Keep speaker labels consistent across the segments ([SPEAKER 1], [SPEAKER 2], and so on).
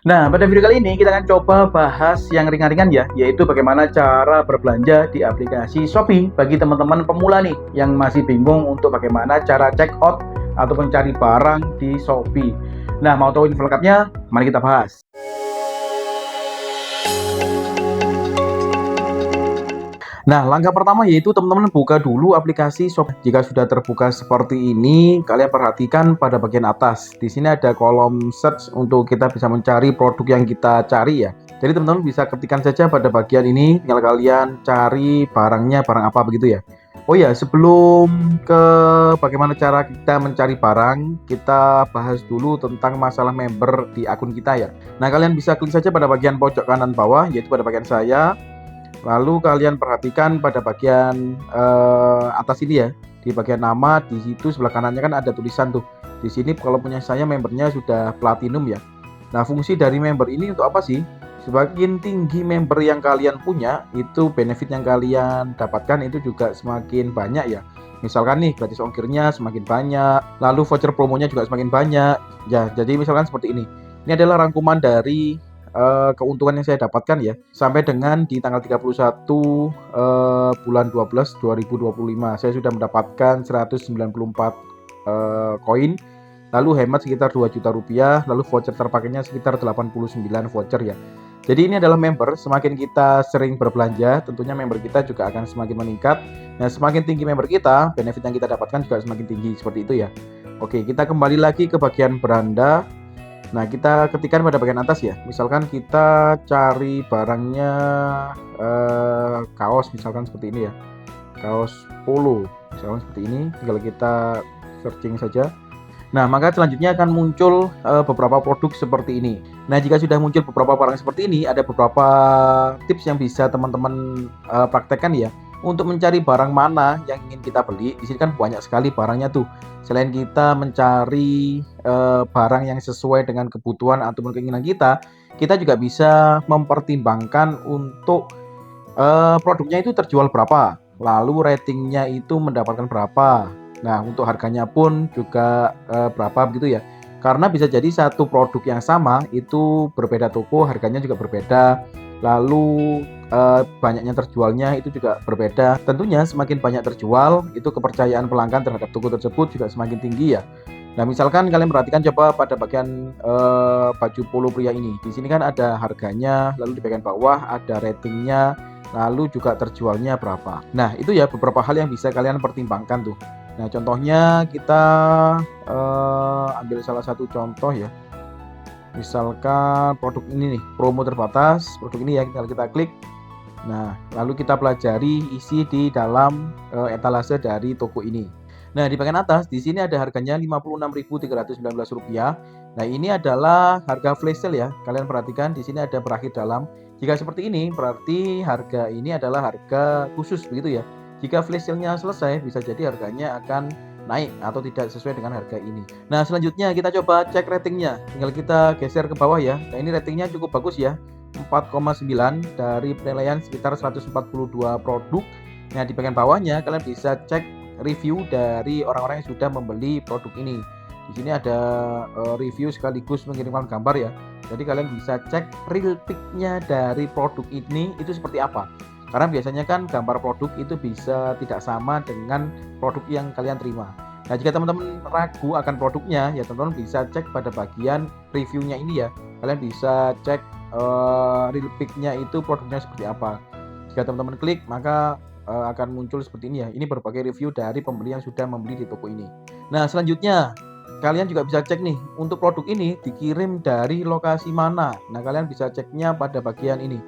[SPEAKER 1] Nah, pada video kali ini kita akan coba bahas yang ringan-ringan ya, yaitu bagaimana cara berbelanja di aplikasi Shopee bagi teman-teman pemula nih yang masih bingung untuk bagaimana cara check out ataupun cari barang di Shopee. Nah, mau tahu info lengkapnya? Mari kita bahas. Nah, langkah pertama yaitu teman-teman buka dulu aplikasi Shopee. Jika sudah terbuka seperti ini, kalian perhatikan pada bagian atas. Di sini ada kolom search untuk kita bisa mencari produk yang kita cari ya. Jadi teman-teman bisa ketikkan saja pada bagian ini, tinggal kalian cari barangnya, barang apa begitu ya. Oh ya, sebelum ke bagaimana cara kita mencari barang, kita bahas dulu tentang masalah member di akun kita ya. Nah, kalian bisa klik saja pada bagian pojok kanan bawah, yaitu pada bagian saya. Lalu kalian perhatikan pada bagian atas ini ya, di bagian nama, di situ sebelah kanannya kan ada tulisan tuh. Di sini kalau punya saya membernya sudah platinum ya. Nah, fungsi dari member ini untuk apa sih? Semakin tinggi member yang kalian punya, itu benefit yang kalian dapatkan itu juga semakin banyak ya. Misalkan nih gratis ongkirnya semakin banyak, lalu voucher promonya juga semakin banyak. Ya, jadi misalkan seperti ini. Ini adalah rangkuman dari keuntungan yang saya dapatkan ya sampai dengan di tanggal 31 bulan 12 2025 saya sudah mendapatkan 194 koin, lalu hemat sekitar 2 juta rupiah, lalu voucher terpakainya sekitar 89 voucher ya. Jadi ini adalah member, semakin kita sering berbelanja tentunya member kita juga akan semakin meningkat. Nah, semakin tinggi member kita, benefit yang kita dapatkan juga semakin tinggi, seperti itu ya. Oke, kita kembali lagi ke bagian beranda. Nah, kita ketikkan pada bagian atas ya. Misalkan kita cari barangnya kaos misalkan seperti ini ya. Kaos polo misalkan seperti ini, tinggal kita searching saja. Nah, maka selanjutnya akan muncul beberapa produk seperti ini. Nah, jika sudah muncul beberapa barang seperti ini, ada beberapa tips yang bisa teman-teman praktekkan ya untuk mencari barang mana yang ingin kita beli. Di sini kan banyak sekali barangnya tuh. Selain kita mencari barang yang sesuai dengan kebutuhan ataupun keinginan kita juga bisa mempertimbangkan untuk produknya itu terjual berapa, lalu ratingnya itu mendapatkan berapa. Nah, untuk harganya pun juga berapa begitu ya. Karena bisa jadi satu produk yang sama itu berbeda toko, harganya juga berbeda. Lalu banyaknya terjualnya itu juga berbeda. Tentunya semakin banyak terjual, itu kepercayaan pelanggan terhadap toko tersebut juga semakin tinggi ya. Nah, misalkan kalian perhatikan coba pada bagian baju polo pria ini. Di sini kan ada harganya, lalu di bagian bawah ada ratingnya, lalu juga terjualnya berapa. Nah, itu ya beberapa hal yang bisa kalian pertimbangkan tuh. Nah, contohnya kita ambil salah satu contoh ya. Misalkan produk ini nih, promo terbatas, produk ini ya kita klik. Nah, lalu kita pelajari isi di dalam etalase dari toko ini. Nah, di bagian atas di sini ada harganya Rp56.319. Nah, ini adalah harga flash sale ya. Kalian perhatikan di sini ada berakhir dalam. Jika seperti ini berarti harga ini adalah harga khusus begitu ya. Jika flash sale-nya selesai bisa jadi harganya akan naik atau tidak sesuai dengan harga ini. Nah, selanjutnya kita coba cek ratingnya. Tinggal kita geser ke bawah ya. Nah, ini ratingnya cukup bagus ya. 4,9 dari penilaian sekitar 142 produk. Nah, di bagian bawahnya kalian bisa cek review dari orang-orang yang sudah membeli produk ini. Di sini ada review sekaligus mengirimkan gambar ya. Jadi kalian bisa cek real pic-nya dari produk ini itu seperti apa. Karena biasanya kan gambar produk itu bisa tidak sama dengan produk yang kalian terima. Nah, jika teman-teman ragu akan produknya, ya teman-teman bisa cek pada bagian reviewnya ini ya. Kalian bisa cek real pic-nya itu produknya seperti apa. Jika teman-teman klik, maka akan muncul seperti ini ya. Ini berbagai review dari pembeli yang sudah membeli di toko ini. Nah, selanjutnya kalian juga bisa cek nih untuk produk ini dikirim dari lokasi mana. Nah, kalian bisa ceknya pada bagian ini.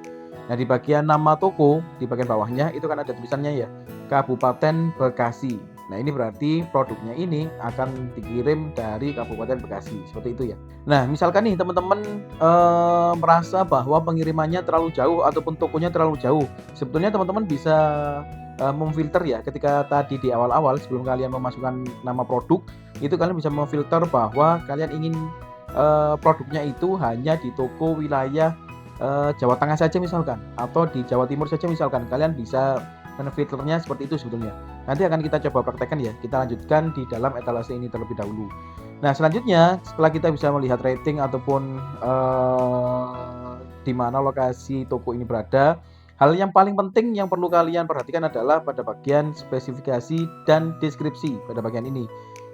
[SPEAKER 1] Nah, di bagian nama toko di bagian bawahnya itu kan ada tulisannya ya, Kabupaten Bekasi. Nah, ini berarti produknya ini akan dikirim dari Kabupaten Bekasi, seperti itu ya. Nah, misalkan nih teman-teman merasa bahwa pengirimannya terlalu jauh ataupun tokonya terlalu jauh, sebetulnya teman-teman bisa memfilter ya. Ketika tadi di awal-awal sebelum kalian memasukkan nama produk, itu kalian bisa memfilter bahwa kalian ingin produknya itu hanya di toko wilayah Jawa Tengah saja misalkan, atau di Jawa Timur saja misalkan. Kalian bisa filternya seperti itu sebetulnya. Nanti akan kita coba praktekkan ya. Kita lanjutkan di dalam etalase ini terlebih dahulu. Nah, selanjutnya setelah kita bisa melihat rating ataupun di mana lokasi toko ini berada. Hal yang paling penting yang perlu kalian perhatikan adalah pada bagian spesifikasi dan deskripsi pada bagian ini.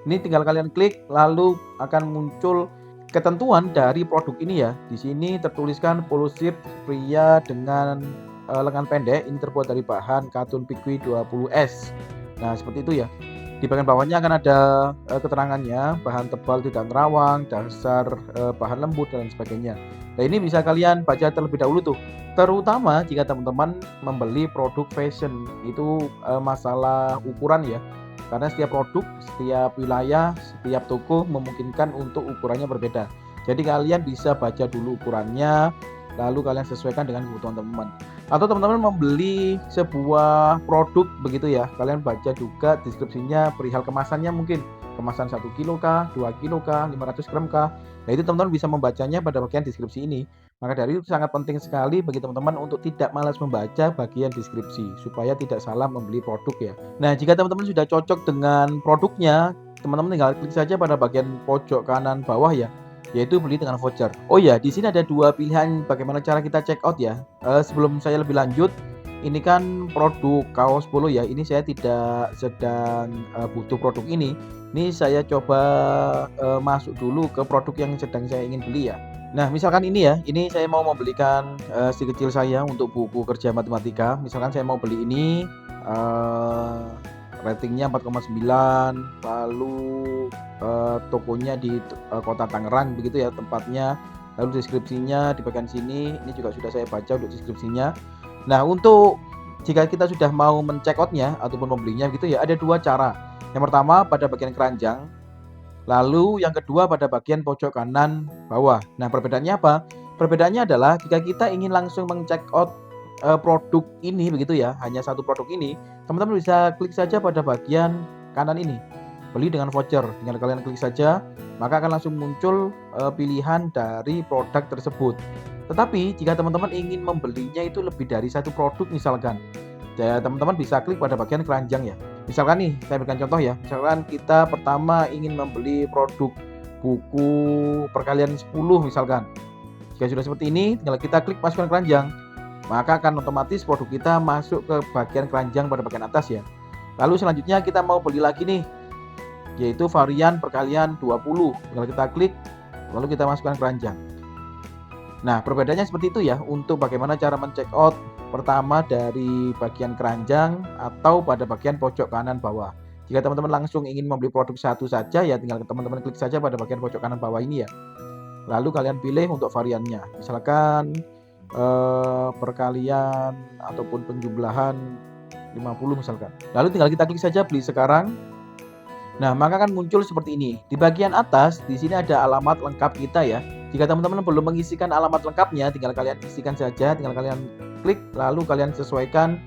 [SPEAKER 1] Ini tinggal kalian klik, lalu akan muncul ketentuan dari produk ini ya. Di sini tertuliskan polo shirt pria dengan lengan pendek, ini terbuat dari bahan katun piqui 20S. Nah, seperti itu ya. Di bagian bawahnya akan ada keterangannya, bahan tebal tidak nerawang, dasar bahan lembut dan sebagainya. Nah, ini bisa kalian baca terlebih dahulu tuh. Terutama jika teman-teman membeli produk fashion, itu masalah ukuran ya. Karena setiap produk, setiap wilayah, setiap toko memungkinkan untuk ukurannya berbeda. Jadi kalian bisa baca dulu ukurannya, lalu kalian sesuaikan dengan kebutuhan teman-teman. Atau teman-teman membeli sebuah produk begitu ya, kalian baca juga deskripsinya perihal kemasannya, mungkin kemasan 1 kilo kah, 2 kilo kah, 500 gram kah. Nah, itu teman-teman bisa membacanya pada bagian deskripsi ini. Maka dari itu sangat penting sekali bagi teman-teman untuk tidak malas membaca bagian deskripsi supaya tidak salah membeli produk ya. Nah, jika teman-teman sudah cocok dengan produknya, teman-teman tinggal klik saja pada bagian pojok kanan bawah ya, yaitu beli dengan voucher. Oh ya, di sini ada dua pilihan bagaimana cara kita check out ya. Sebelum saya lebih lanjut, ini kan produk kaos polo ya. Ini saya tidak sedang butuh produk ini. Ini saya coba masuk dulu ke produk yang sedang saya ingin beli ya. Nah, misalkan ini ya, ini saya mau membelikan si kecil saya untuk buku kerja matematika. Misalkan saya mau beli ini, ratingnya 4,9, lalu tokonya di kota Tangerang begitu ya tempatnya. Lalu deskripsinya di bagian sini, ini juga sudah saya baca untuk deskripsinya. Nah, untuk jika kita sudah mau men-check out-nya ataupun membelinya gitu ya, ada dua cara. Yang pertama pada bagian keranjang, lalu yang kedua pada bagian pojok kanan bawah. Nah, perbedaannya apa? Perbedaannya adalah jika kita ingin langsung men-check out produk ini begitu ya, hanya satu produk ini, teman-teman bisa klik saja pada bagian kanan ini, beli dengan voucher. Tinggal kalian klik saja, maka akan langsung muncul pilihan dari produk tersebut. Tetapi jika teman-teman ingin membelinya itu lebih dari satu produk misalkan, ya teman-teman bisa klik pada bagian keranjang ya. Misalkan nih, saya berikan contoh ya. Misalkan kita pertama ingin membeli produk buku perkalian 10 misalkan. Jika sudah seperti ini, tinggal kita klik masukkan keranjang. Maka akan otomatis produk kita masuk ke bagian keranjang pada bagian atas ya. Lalu selanjutnya kita mau beli lagi nih, yaitu varian perkalian 20. Tinggal kita klik, lalu kita masukkan keranjang. Nah, perbedaannya seperti itu ya untuk bagaimana cara men-check out pertama dari bagian keranjang atau pada bagian pojok kanan bawah. Jika teman-teman langsung ingin membeli produk satu saja ya tinggal teman-teman klik saja pada bagian pojok kanan bawah ini ya. Lalu kalian pilih untuk variannya. Misalkan perkalian ataupun penjumlahan 50 misalkan. Lalu tinggal kita klik saja beli sekarang. Nah, maka akan muncul seperti ini. Di bagian atas di sini ada alamat lengkap kita ya. Jika teman-teman belum mengisikan alamat lengkapnya, tinggal kalian isikan saja, tinggal kalian klik, lalu kalian sesuaikan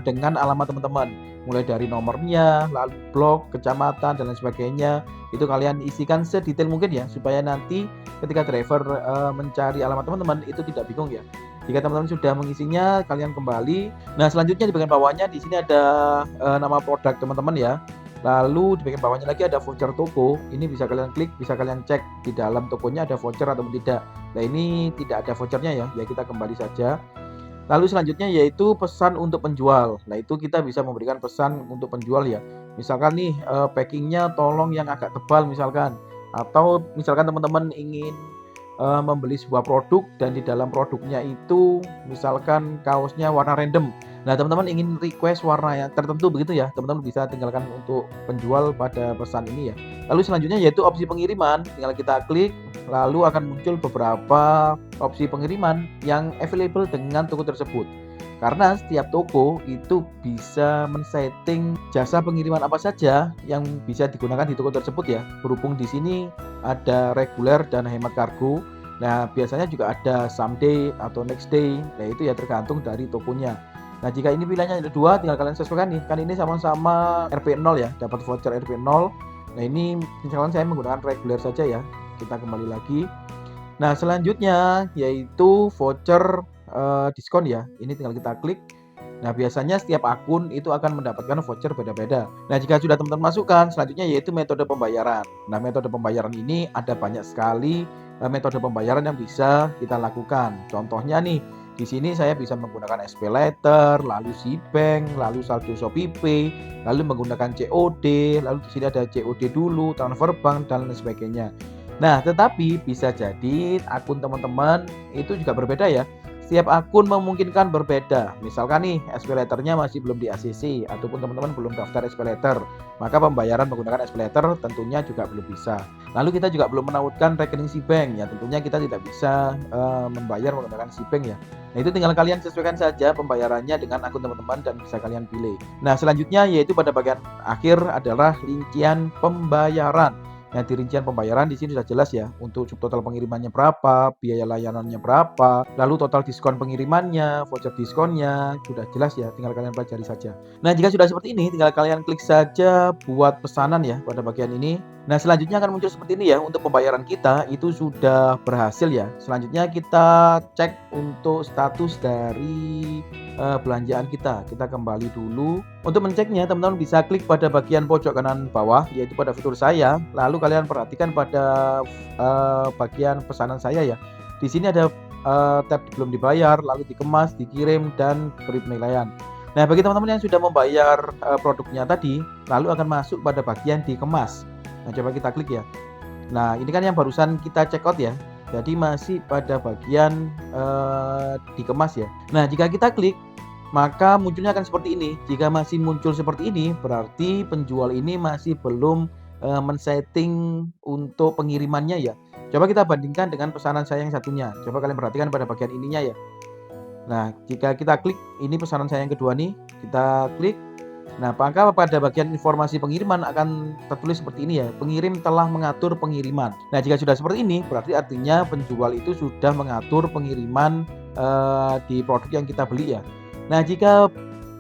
[SPEAKER 1] dengan alamat teman-teman. Mulai dari nomornya, lalu blok, kecamatan, dan lain sebagainya. Itu kalian isikan sedetail mungkin ya, supaya nanti ketika driver mencari alamat teman-teman, itu tidak bingung ya. Jika teman-teman sudah mengisinya, kalian kembali. Nah, selanjutnya di bagian bawahnya, di sini ada nama produk teman-teman ya. Lalu di bagian bawahnya lagi ada voucher toko. Ini bisa kalian klik, bisa kalian cek di dalam tokonya ada voucher atau tidak. Nah, ini tidak ada vouchernya ya, ya kita kembali saja. Lalu selanjutnya yaitu pesan untuk penjual. Nah, itu kita bisa memberikan pesan untuk penjual ya. Misalkan nih packingnya tolong yang agak tebal misalkan. Atau misalkan teman-teman ingin membeli sebuah produk dan di dalam produknya itu misalkan kaosnya warna random. Nah, teman-teman ingin request warna yang tertentu begitu ya, teman-teman bisa tinggalkan untuk penjual pada pesan ini ya. Lalu selanjutnya yaitu opsi pengiriman, tinggal kita klik, lalu akan muncul beberapa opsi pengiriman yang available dengan toko tersebut. Karena setiap toko itu bisa men-setting jasa pengiriman apa saja yang bisa digunakan di toko tersebut ya. Berhubung di sini ada reguler dan hemat kargo. Nah, biasanya juga ada someday atau next day. Nah, itu ya tergantung dari tokonya. Nah, jika ini pilihannya ada dua, tinggal kalian sesuaikan nih. Kan ini sama-sama RP0 ya, dapat voucher RP0. Nah, ini misalkan saya menggunakan reguler saja ya. Kita kembali lagi. Nah, selanjutnya yaitu voucher diskon ya. Ini tinggal kita klik. Nah, biasanya setiap akun itu akan mendapatkan voucher beda-beda. Nah, jika sudah teman-teman masukkan, selanjutnya yaitu metode pembayaran. Nah, metode pembayaran ini ada banyak sekali metode pembayaran yang bisa kita lakukan. Contohnya nih, di sini saya bisa menggunakan SPayLater, lalu SeaBank, lalu saldo ShopeePay, lalu menggunakan COD, lalu di sini ada COD dulu, transfer bank, dan lain sebagainya. Nah, tetapi bisa jadi akun teman-teman itu juga berbeda ya. Setiap akun memungkinkan berbeda. Misalkan nih, SPayLater-nya masih belum di ACC, ataupun teman-teman belum daftar SPayLater, maka pembayaran menggunakan SPayLater tentunya juga belum bisa. Lalu kita juga belum menautkan rekening SeaBank, ya tentunya kita tidak bisa membayar menggunakan SeaBank ya. Nah, itu tinggal kalian sesuaikan saja pembayarannya dengan akun teman-teman dan bisa kalian pilih. Nah, selanjutnya yaitu pada bagian akhir adalah rincian pembayaran. Nah, di rincian pembayaran di sini sudah jelas ya, untuk total pengirimannya berapa, biaya layanannya berapa, lalu total diskon pengirimannya, voucher diskonnya, sudah jelas ya, tinggal kalian pelajari saja. Nah, jika sudah seperti ini, tinggal kalian klik saja buat pesanan ya pada bagian ini. Nah, selanjutnya akan muncul seperti ini ya, untuk pembayaran kita itu sudah berhasil ya. Selanjutnya kita cek untuk status dari belanjaan kita. Kita kembali dulu. Untuk menceknya, teman-teman bisa klik pada bagian pojok kanan bawah, yaitu pada fitur saya. Lalu kalian perhatikan pada bagian pesanan saya ya. Di sini ada tab belum dibayar, lalu dikemas, dikirim, dan beri penilaian. Nah, bagi teman-teman yang sudah membayar produknya tadi, lalu akan masuk pada bagian dikemas. Nah, coba kita klik ya. Nah, ini kan yang barusan kita check out ya. Jadi masih pada bagian dikemas ya. Nah, jika kita klik, maka munculnya akan seperti ini. Jika masih muncul seperti ini, berarti penjual ini masih belum men-setting untuk pengirimannya ya. Coba kita bandingkan dengan pesanan saya yang satunya. Coba kalian perhatikan pada bagian ininya ya. Nah, jika kita klik, ini pesanan saya yang kedua nih, kita klik. Nah, maka pada bagian informasi pengiriman akan tertulis seperti ini ya, pengirim telah mengatur pengiriman. Nah, jika sudah seperti ini, berarti artinya penjual itu sudah mengatur pengiriman di produk yang kita beli ya. Nah, jika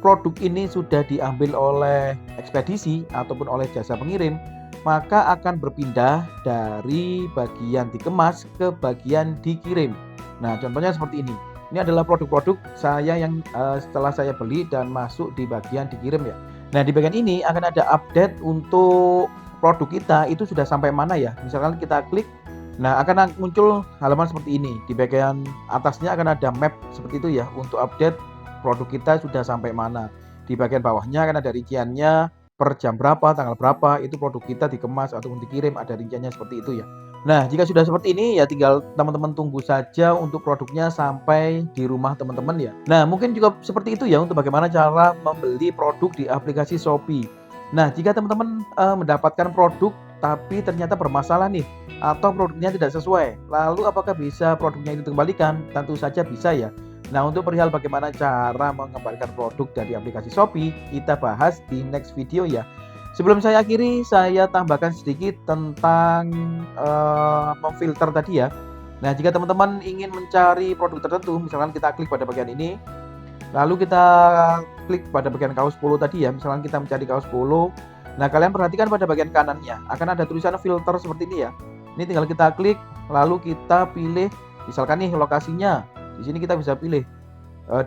[SPEAKER 1] produk ini sudah diambil oleh ekspedisi ataupun oleh jasa pengirim, maka akan berpindah dari bagian dikemas ke bagian dikirim. Nah, contohnya seperti ini. Ini adalah produk-produk saya yang setelah saya beli dan masuk di bagian dikirim ya. Nah, di bagian ini akan ada update untuk produk kita itu sudah sampai mana ya. Misalkan kita klik, nah akan muncul halaman seperti ini. Di bagian atasnya akan ada map seperti itu ya, untuk update produk kita sudah sampai mana. Di bagian bawahnya akan ada rinciannya per jam berapa, tanggal berapa, itu produk kita dikemas ataupun dikirim, ada rinciannya seperti itu ya. Nah, jika sudah seperti ini ya tinggal teman-teman tunggu saja untuk produknya sampai di rumah teman-teman ya. Nah, mungkin juga seperti itu ya untuk bagaimana cara membeli produk di aplikasi Shopee. Nah, jika teman-teman mendapatkan produk tapi ternyata bermasalah nih atau produknya tidak sesuai, lalu apakah bisa produknya itu dikembalikan? Tentu saja bisa ya. Nah, untuk perihal bagaimana cara mengembalikan produk dari aplikasi Shopee, kita bahas di next video ya. Sebelum saya akhiri, saya tambahkan sedikit tentang memfilter tadi ya. Nah, jika teman-teman ingin mencari produk tertentu, misalkan kita klik pada bagian ini, lalu kita klik pada bagian kaos polo tadi ya, misalkan kita mencari kaos polo. Nah, kalian perhatikan pada bagian kanannya, akan ada tulisan filter seperti ini ya. Ini tinggal kita klik, lalu kita pilih, misalkan nih lokasinya. Di sini kita bisa pilih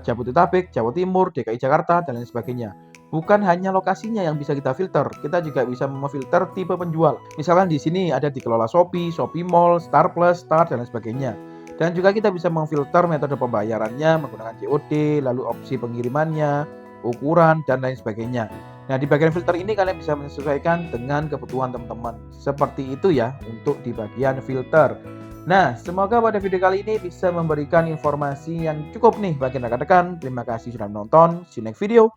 [SPEAKER 1] Jabodetabek, Jawa Timur, DKI Jakarta, dan lain sebagainya. Bukan hanya lokasinya yang bisa kita filter, kita juga bisa memfilter tipe penjual. Misalkan di sini ada dikelola Shopee, Shopee Mall, Star Plus, Star, dan lain sebagainya. Dan juga kita bisa memfilter metode pembayarannya menggunakan COD, lalu opsi pengirimannya, ukuran, dan lain sebagainya. Nah, di bagian filter ini kalian bisa menyesuaikan dengan kebutuhan teman-teman. Seperti itu ya untuk di bagian filter. Nah, semoga pada video kali ini bisa memberikan informasi yang cukup nih bagi rekan-rekan. Terima kasih sudah menonton. See you next video.